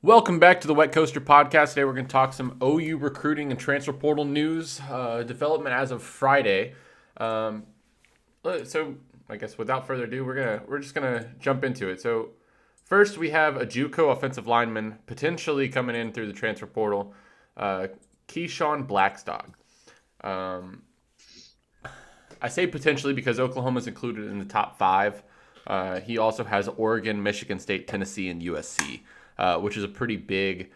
Welcome back to the Wet Coaster Podcast. Today we're going to talk some OU recruiting and transfer portal news, development as of Friday. So I guess without further ado, we're just gonna jump into it. So first we have a JUCO offensive lineman potentially coming in through the transfer portal, Keyshawn Blackstock. I say potentially because Oklahoma is included in the top five. He also has Oregon, Michigan State, Tennessee, and USC. Which is a pretty big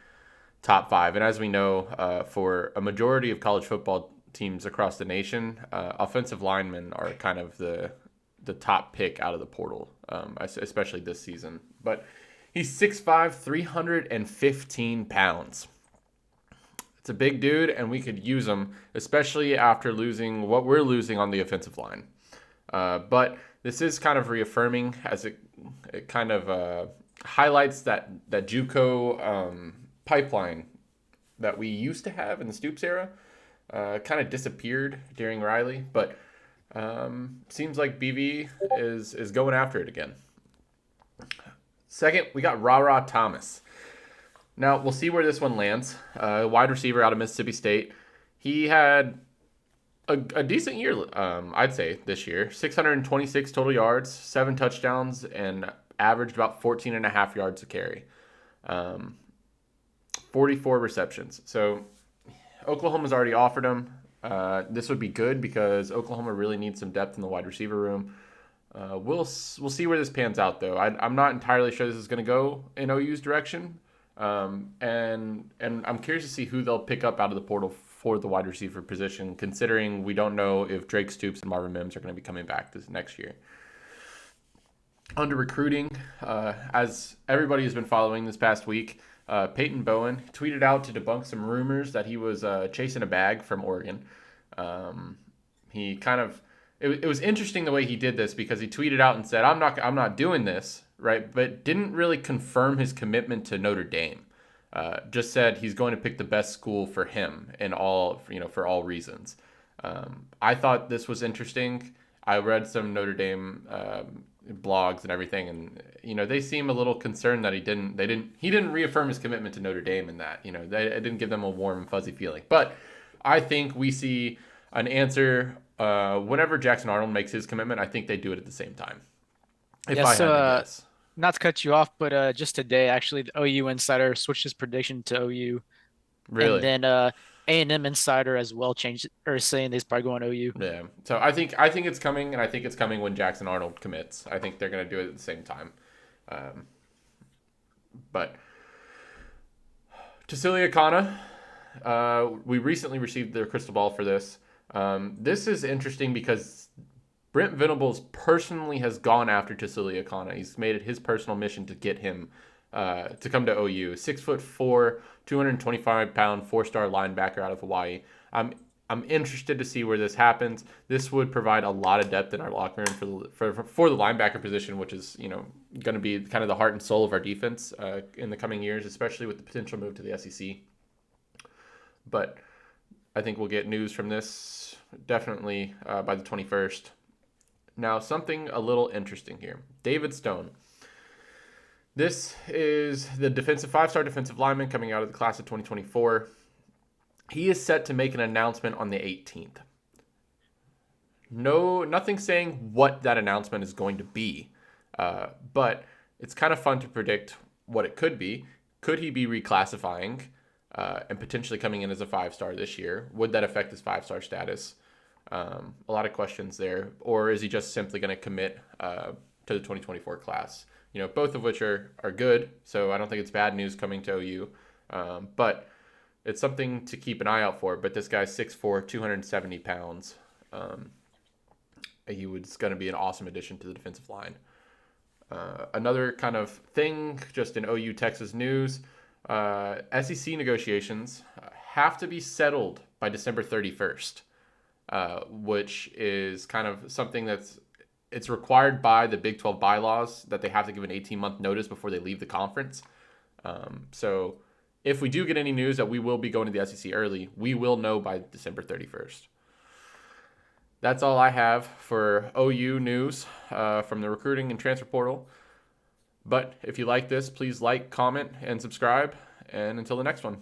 top five. And as we know, for a majority of college football teams across the nation, offensive linemen are kind of the top pick out of the portal, especially this season. But he's 6'5", 315 pounds. It's a big dude, and we could use him, especially after losing what we're losing on the offensive line. But this is kind of reaffirming as it kind of highlights that JUCO pipeline that we used to have in the Stoops era kind of disappeared during Riley, but seems like BV is going after it again. Second, we got Ra Thomas. Now, we'll see where this one lands. Wide receiver out of Mississippi State. He had a decent year, I'd say, this year. 626 total yards, 7 touchdowns, and averaged about 14 and a half yards a carry. 44 receptions. So Oklahoma's already offered him. This would be good because Oklahoma really needs some depth in the wide receiver room. We'll see where this pans out, though. I'm not entirely sure this is going to go in OU's direction. And I'm curious to see who they'll pick up out of the portal for the wide receiver position, considering we don't know if Drake Stoops and Marvin Mims are going to be coming back this next year. Under recruiting, as everybody has been following this past week, Peyton Bowen tweeted out to debunk some rumors that he was chasing a bag from Oregon. He kind of it was interesting the way he did this because he tweeted out and said, I'm not doing this, right? But didn't really confirm his commitment to Notre Dame. Just said he's going to pick the best school for him and for all reasons. I thought this was interesting. I read some Notre Dame blogs and everything, and they seem a little concerned that he didn't reaffirm his commitment to Notre Dame in that. It didn't give them a warm and fuzzy feeling. But I think we see an answer whenever Jackson Arnold makes his commitment. I think they do it at the same time. If I had to guess. Not to cut you off, but just today, actually, the OU Insider switched his prediction to OU, and Really? then A&M Insider as well changed or saying he's probably going OU. Yeah. So I think it's coming, and I think it's coming when Jackson Arnold commits. I think they're going to do it at the same time. But Tassili Akana, we recently received their crystal ball for this. This is interesting because Brent Venables personally has gone after Tassili Akana. He's made it his personal mission to get him to come to OU. 6'4", 225-pound, 4-star linebacker out of Hawaii. I'm interested to see where this happens. This would provide a lot of depth in our locker room for the linebacker position, which is going to be kind of the heart and soul of our defense in the coming years, especially with the potential move to the SEC. But I think we'll get news from this definitely by the 21st. Now, something a little interesting here. David Stone. This is the 5-star defensive lineman coming out of the class of 2024. He is set to make an announcement on the 18th. Nothing saying what that announcement is going to be, but it's kind of fun to predict what it could be. Could he be reclassifying and potentially coming in as a 5-star this year? Would that affect his 5-star status? A lot of questions there. Or is he just simply going to commit to the 2024 class? Both of which are good, so I don't think it's bad news coming to OU. But it's something to keep an eye out for. But this guy's 6'4", 270 pounds. He was going to be an awesome addition to the defensive line. Another kind of thing just in OU Texas news, SEC negotiations have to be settled by December 31st. Which is kind of something it's required by the Big 12 bylaws that they have to give an 18-month notice before they leave the conference. So if we do get any news that we will be going to the SEC early, we will know by December 31st. That's all I have for OU news from the recruiting and transfer portal. But if you like this, please like, comment, and subscribe. And until the next one.